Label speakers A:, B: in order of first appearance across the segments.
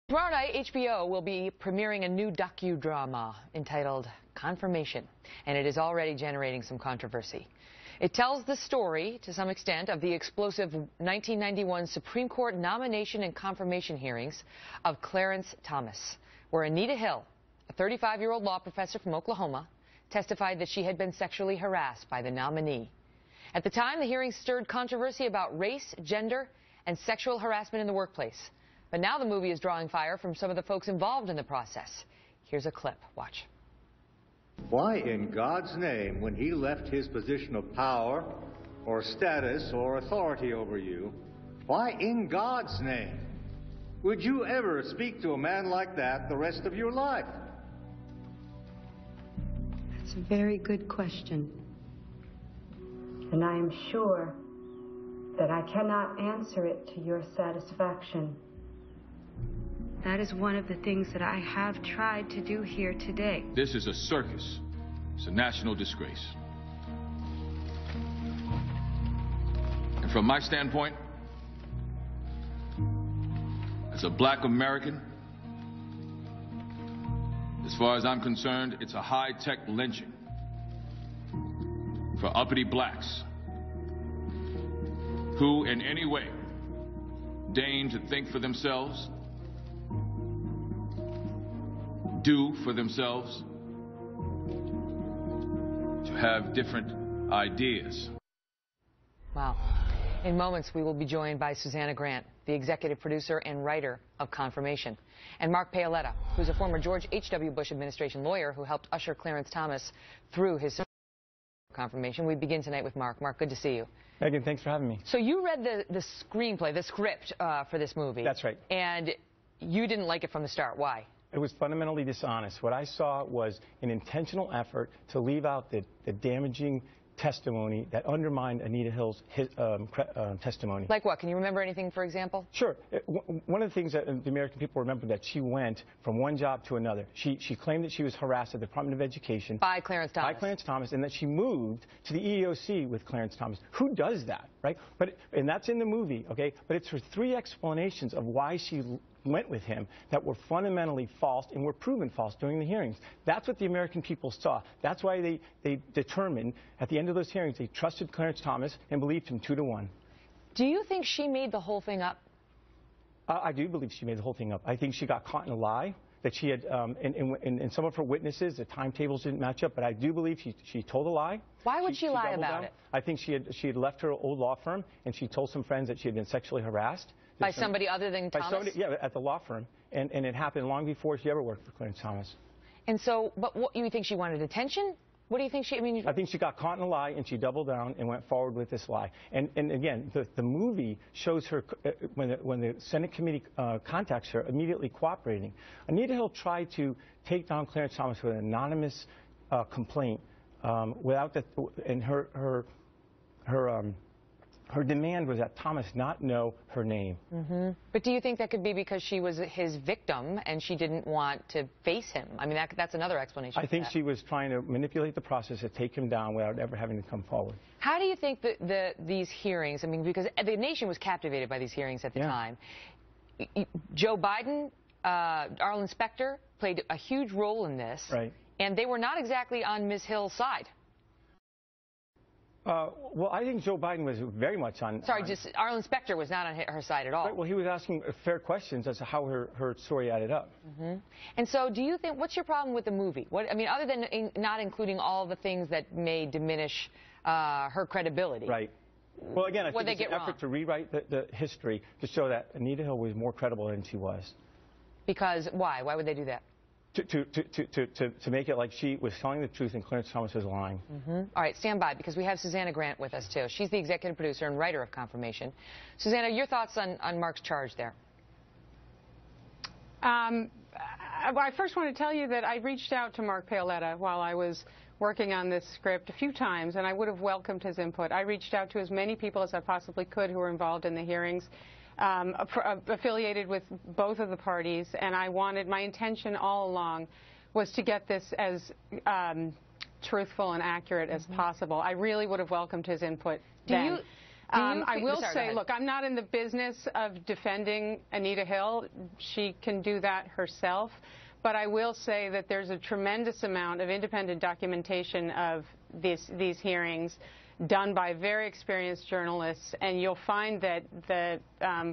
A: Tomorrow night, HBO will be premiering a new docudrama entitled Confirmation, and it is already generating some controversy. It tells the story, to some extent, of the explosive 1991 Supreme Court nomination and confirmation hearings of Clarence Thomas, where Anita Hill, a 35-year-old law professor from Oklahoma, testified that she had been sexually harassed by the nominee. At the time, the hearings stirred controversy about race, gender, and sexual harassment in the workplace. But now the movie is drawing fire from some of the folks involved in the process. Here's a clip. Watch.
B: Why in God's name, when he left his position of power or status or authority over you, why in God's name would you ever speak to a man like that the rest of your life?
C: That's a very good question. And I am sure that I cannot answer it to your satisfaction. That is one of the things that I have tried to do here today.
D: This is a circus. It's a national disgrace. And from my standpoint, as a black American, as far as I'm concerned, it's a high-tech lynching for uppity blacks who in any way deign to think for themselves, do for themselves, to have different ideas.
A: Wow. In moments, we will be joined by Susanna Grant, the executive producer and writer of Confirmation, and Mark Paoletta, who's a former George H.W. Bush administration lawyer who helped usher Clarence Thomas through his confirmation. We begin tonight with Mark. Mark, good to see you.
E: Megan, thanks for having me.
A: So you read the screenplay, the script for this movie.
E: That's right.
A: And you didn't like it from the start. Why?
E: It was fundamentally dishonest. What I saw was an intentional effort to leave out the damaging testimony that undermined Anita Hill's testimony.
A: Like what? Can you remember anything, for example?
E: Sure. One of the things that the American people remember, that she went from one job to another. She claimed that she was harassed at the Department of Education.
A: By Clarence Thomas.
E: By Clarence Thomas, and that she moved to the EEOC with Clarence Thomas. Who does that, right? And that's in the movie, okay? But it's her three explanations of why she went with him that were fundamentally false and were proven false during the hearings. That's what the American people saw. That's why they determined at the end of those hearings they trusted Clarence Thomas and believed him 2-to-1.
A: Do you think she made the whole thing up?
E: I do believe she made the whole thing up. I think she got caught in a lie, that she had, and some of her witnesses, the timetables didn't match up, but I do believe she told a lie.
A: Why would she lie about it?
E: I think she had left her old law firm, and she told some friends that she had been sexually harassed.
A: By somebody other than Thomas?
E: By somebody, yeah, at the law firm, and it happened long before she ever worked for Clarence Thomas.
A: And so, but what, you think she wanted attention? What do you think she,
E: I think she got caught in a lie, and she doubled down and went forward with this lie. And again, the movie shows her, when the Senate committee contacts her, immediately cooperating. Anita Hill tried to take down Clarence Thomas with an anonymous complaint without that, and her demand was that Thomas not know her name.
A: Mm-hmm. But do you think that could be because she was his victim and she didn't want to face him? I mean, that's another explanation.
E: I think she was trying to manipulate the process to take him down without ever having to come forward.
A: How do you think that these hearings, I mean, because the nation was captivated by these hearings at the time. Joe Biden, Arlen Specter played a huge role in this.
E: Right.
A: And they were not exactly on Ms. Hill's side.
E: Well, I think Joe Biden was very much on...
A: Sorry, just Arlen Specter was not on her side at all.
E: Right, well, he was asking fair questions as to how her story added up.
A: Mm-hmm. And so do you think, what's your problem with the movie? I mean, other than not including all the things that may diminish her credibility.
E: Right. Well, again, I think it's an effort to rewrite the history to show that Anita Hill was more credible than she was.
A: Because why? Why would they do that?
E: To make it like she was telling the truth and Clarence Thomas was lying.
A: Mm-hmm. All right, stand by, because we have Susanna Grant with us, too. She's the executive producer and writer of Confirmation. Susanna, your thoughts on Mark's charge there?
F: I first want to tell you that I reached out to Mark Paoletta while I was working on this script a few times, and I would have welcomed his input. I reached out to as many people as I possibly could who were involved in the hearings. Affiliated with both of the parties, and my intention all along was to get this as truthful and accurate as possible. I really would have welcomed his input then. I will say, look, I'm not in the business of defending Anita Hill. She can do that herself. But I will say that there's a tremendous amount of independent documentation of these hearings done by very experienced journalists, and you'll find that the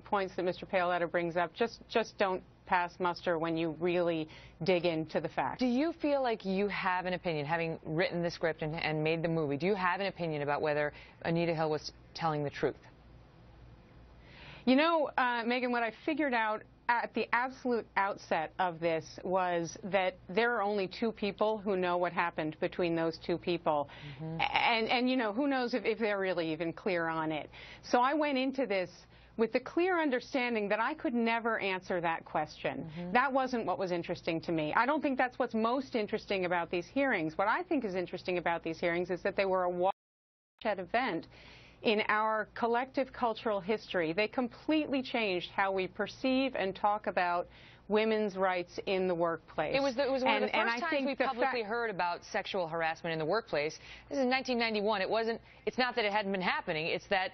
F: points that Mr. Paoletta brings up just don't pass muster when you really dig into the facts. Do
A: you feel like you have an opinion, having written the script and made the movie, do you have an opinion about whether Anita Hill was telling the truth?
F: You know, Megan, what I figured out at the absolute outset of this was that there are only two people who know what happened between those two people. And you know, who knows if they're really even clear on it. So I went into this with the clear understanding that I could never answer that question. That wasn't what was interesting to me. I don't think that's what's most interesting about these hearings. What I think is interesting about these hearings is that they were a watershed event in our collective cultural history. They completely changed how we perceive and talk about women's rights in the workplace.
A: It was one of the first times we publicly heard about sexual harassment in the workplace. This is 1991. It's not that it hadn't been happening. It's that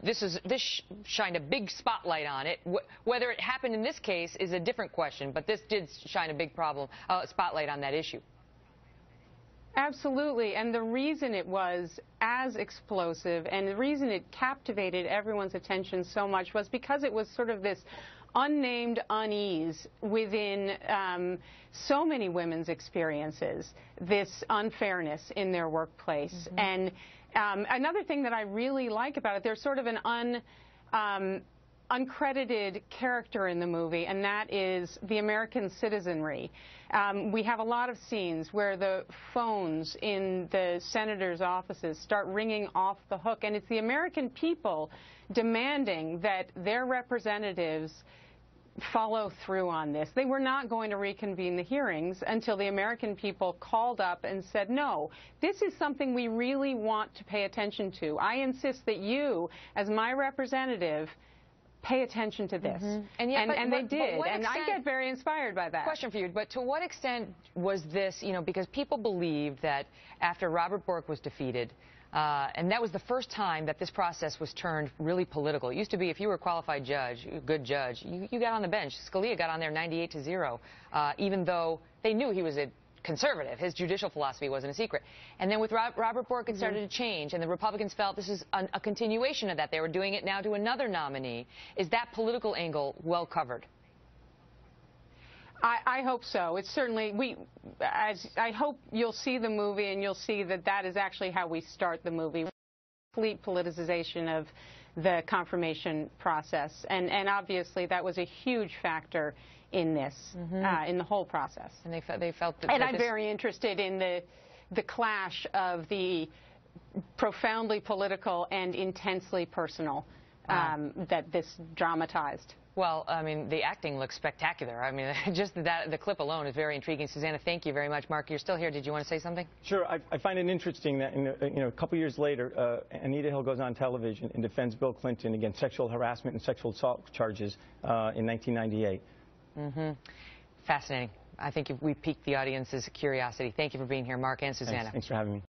A: this shined a big spotlight on it. Whether it happened in this case is a different question, but this did shine a big spotlight on that issue.
F: Absolutely, and the reason it was as explosive and the reason it captivated everyone's attention so much was because it was sort of this unnamed unease within so many women's experiences, this unfairness in their workplace. And another thing that I really like about it, there's sort of an uncredited character in the movie, and that is the American citizenry. We have a lot of scenes where the phones in the senators' offices start ringing off the hook, and it's the American people demanding that their representatives follow through on this. They were not going to reconvene the hearings until the American people called up and said, no, this is something we really want to pay attention to. I insist that you, as my representative, pay attention to this. And they did, and I get very inspired by that.
A: Question for you, but to what extent was this, because people believe that after Robert Bork was defeated, and that was the first time that this process was turned really political. It used to be if you were a qualified judge, a good judge, you got on the bench. Scalia got on there 98-0, even though they knew he was a conservative. His judicial philosophy wasn't a secret. And then with Robert Bork, it started to change, and the Republicans felt this is a continuation of that. They were doing it now to another nominee. Is that political angle well covered?
F: I hope so. It's certainly, I hope you'll see the movie and you'll see that that is actually how we start the movie. Complete politicization of the confirmation process. And obviously that was a huge factor in this, in the whole process.
A: And they felt that.
F: And I'm very interested in the clash of the profoundly political and intensely personal that this dramatized.
A: Well, I mean, the acting looks spectacular. I mean, just the clip alone is very intriguing. Susanna, thank you very much. Mark, you're still here. Did you want to say something?
E: Sure. I find it interesting that a couple years later, Anita Hill goes on television and defends Bill Clinton against sexual harassment and sexual assault charges in 1998.
A: Fascinating. I think we piqued the audience's curiosity. Thank you for being here, Mark and Susanna.
E: Thanks for having me.